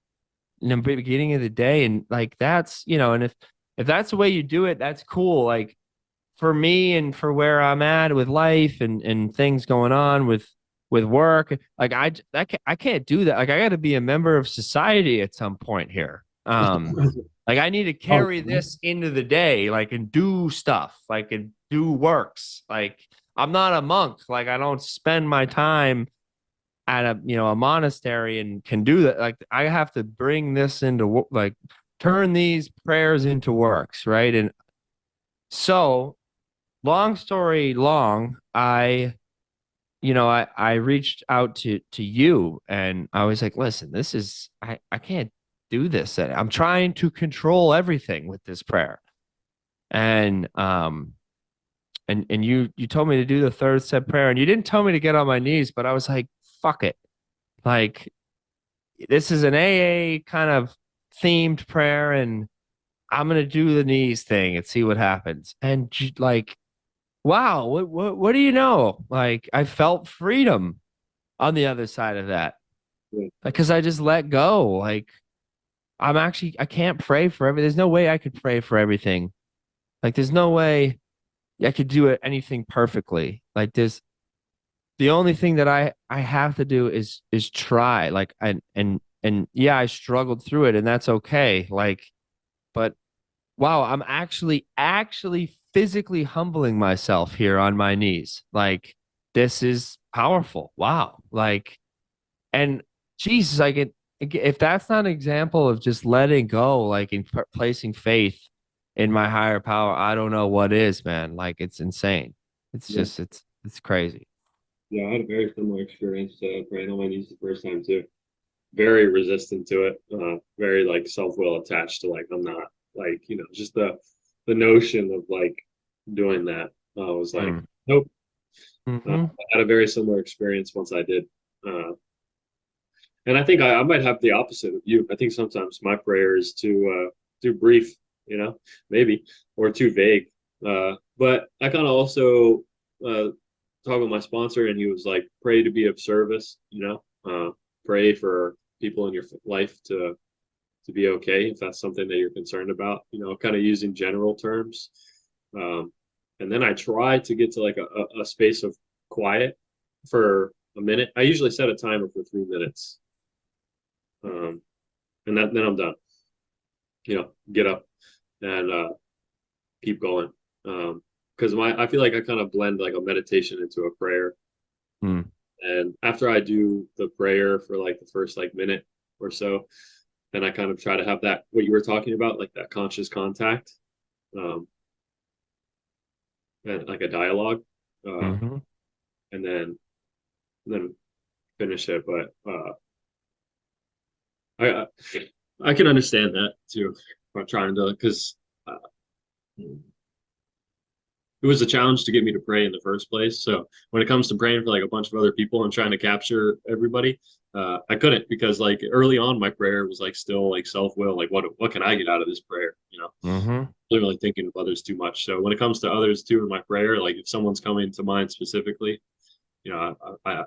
B: In the beginning of the day. And like that's, and if that's the way you do it, that's cool. Like for me and for where I'm at with life and things going on with work, like I can't do that. Like I got to be a member of society at some point here. Like I need to
A: Oh,
B: carry this into the day, like and do stuff, like and do works. Like I'm not a monk. Like I don't spend my time at a monastery and can do that. Like I have to bring this into like turn these prayers into works, right? And so long story long, I reached out to you, and I was like, listen, I can't do this. I'm trying to control everything with this prayer. And you told me to do the third step prayer, and you didn't tell me to get on my knees, but I was like, fuck it. Like this is an AA kind of themed prayer, and I'm gonna do the knees thing and see what happens. And like, wow, what do you know? Like I felt freedom on the other side of that
A: yeah.
B: because I just let go. Like I can't pray for everything. There's no way I could pray for everything. Like there's no way I could do anything perfectly. Like the only thing that I have to do is try. Like and yeah, I struggled through it, and that's okay. Like, but wow, I'm actually physically humbling myself here on my knees. Like this is powerful. Wow. Like, and Jesus, if that's not an example of just letting go, like in placing faith in my higher power, I don't know what is, man. Like it's insane. It's
A: Yeah.
B: just it's crazy.
A: Yeah, I had a very similar experience to praying on my knees the first time too. Very resistant to it. Very like self-will attached to like I'm not, like, just the notion of like doing that. I was like,
B: Mm.
A: nope.
B: Hmm.
A: I had a very similar experience once I did. Uh, and I think I might have the opposite of you. I think sometimes my prayer is too brief, maybe, or too vague. But I kind of also uh, talked with my sponsor, and he was like, pray to be of service, pray for people in your life to be okay if that's something that you're concerned about, kind of using general terms. Um, and then I try to get to like a space of quiet for a minute. I usually set a timer for 3 minutes. Um, and then I'm done. Get up and keep going. Because I feel like I kind of blend like a meditation into a prayer.
B: Mm.
A: And after I do the prayer for like the first like minute or so, then I kind of try to have that what you were talking about, like that conscious contact, um, and like a dialogue, uh,
B: Hmm.
A: and then finish it. But I I can understand that too. I'm trying to because uh, it was a challenge to get me to pray in the first place. So when it comes to praying for like a bunch of other people and trying to capture everybody, I couldn't because like early on my prayer was like still like self-will, like what can I get out of this prayer?
B: Hmm.
A: Literally thinking of others too much. So when it comes to others too in my prayer, like if someone's coming to mind specifically, I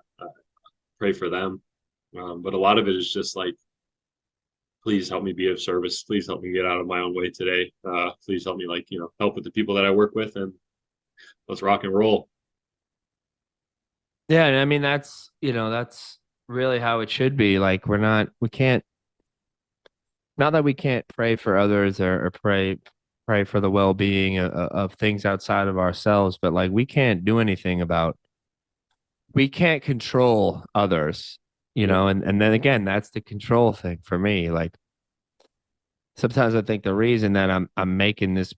A: pray for them. But a lot of it is just like, please help me be of service. Please help me get out of my own way today. Please help me like, help with the people that I work with and let's rock and roll.
B: Yeah, and I mean that's really how it should be. Like we can't, not that we can't pray for others or pray for the well-being of things outside of ourselves, but like we can't control others,
A: Yeah.
B: and then again, that's the control thing for me. Like sometimes I think the reason that I'm making this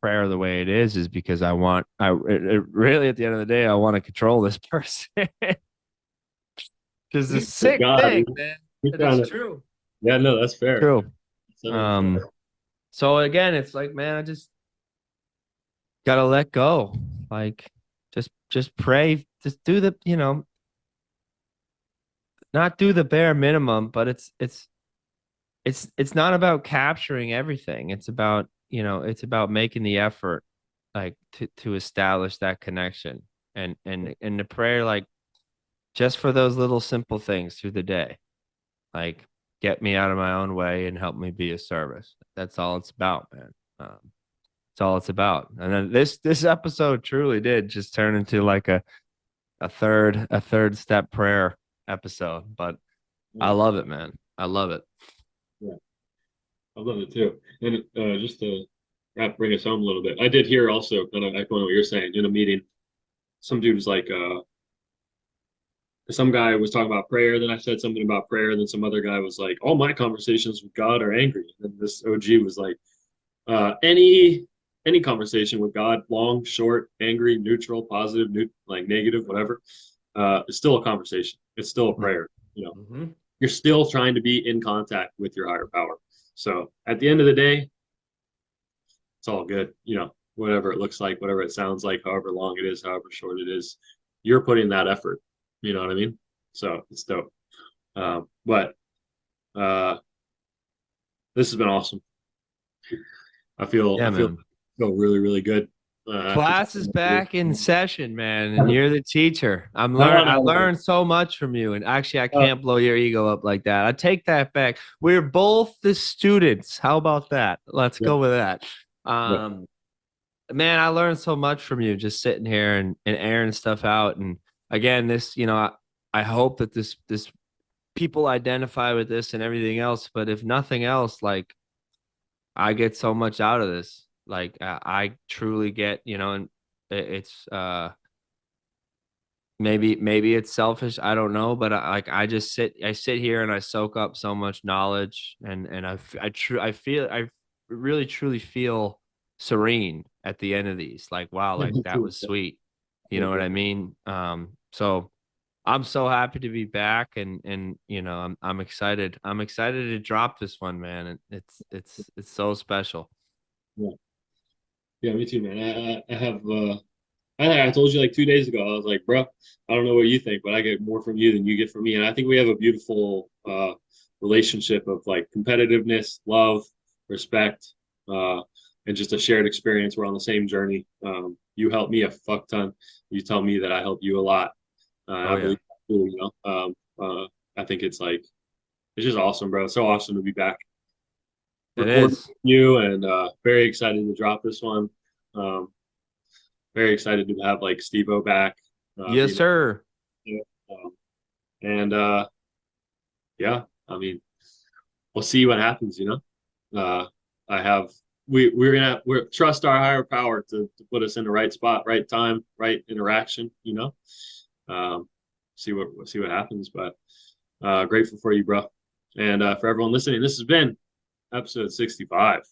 B: prayer the way it is because really at the end of the day I want to control this person. Which is a
A: With
B: sick
A: God,
B: thing, man.
A: you're
B: It
A: trying
B: is
A: to,
B: true.
A: yeah, no, that's fair.
B: True.
A: So
B: Um, so again, it's like, man, I just gotta let go. Like, just pray. Just do not do the bare minimum, but it's not about capturing everything. It's about making the effort, like to establish that connection and the prayer, like just for those little simple things through the day. Like get me out of my own way and help me be a service. That's all it's about, man. That's all it's about. And then this episode truly did just turn into like a third step prayer episode. But I
A: yeah,
B: love it, man. I love it.
A: yeah, I love it too. And just to bring us home a little bit, I did hear also kind of echoing what you're saying in a meeting. Some dude was like, some guy was talking about prayer. Then I said something about prayer. Then some other guy was like, all my conversations with God are angry. And then this OG was like, any conversation with God, long, short, angry, neutral, positive, like negative, whatever, it's still a conversation. It's still a prayer.
B: Mm-hmm.
A: You're still trying to be in contact with your higher power. So at the end of the day, it's all good. Whatever it looks like, whatever it sounds like, however long it is, however short it is, you're putting that effort. You know what I mean? So it's dope. But uh, this has been awesome. I feel
B: Yeah,
A: I feel
B: man.
A: feel really really good after
B: Class is
A: talking to
B: back in
A: you.
B: session, man, and you're the teacher.
A: No,
B: I
A: no,
B: learned so much from you, and actually, I
A: no.
B: can't blow your ego up like that. I take that back. We're both the students. How about that? Let's
A: Yeah,
B: go with that.
A: yeah,
B: Um, Man, I learned so much from you just sitting here and airing stuff out. And again, I hope that this people identify with this and everything else. But if nothing else, like I get so much out of this. Like I truly get, and it's maybe it's selfish. I don't know, but I sit here and I soak up so much knowledge, and I feel I really truly feel serene at the end of these. Like wow, like
A: me
B: that
A: too.
B: was sweet. You
A: Yeah,
B: know what
A: bro.
B: I mean? So I'm so happy to be back, and I'm excited. I'm excited to drop this one, man. And it's so special.
A: Yeah. Yeah, me too, man. I have I told you like 2 days ago. I was like, bro, I don't know what you think, but I get more from you than you get from me, and I think we have a beautiful relationship of like competitiveness, love, respect, uh, and just a shared experience. We're on the same journey. You help me a fuck ton. You tell me that I help you a lot.
B: Oh
A: I
B: yeah,
A: believe that too, you know. I think it's like it's just awesome, bro. It's so awesome to be back
B: it
A: recording
B: is.
A: with you, and very excited to drop this one. Um, very excited to have like Steve-O back,
B: Yes,
A: being
B: sir.
A: and yeah, I mean, we'll see what happens, you know. I have we're trust our higher power to put us in the right spot, right time, right interaction, you know. Um, see what happens, but grateful for you, bro. And for everyone listening, this has been episode 65. PMR.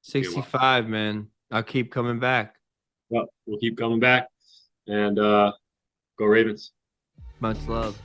B: 65, man. I'll keep coming back.
A: Well, we'll keep coming back and go Ravens.
B: Much love.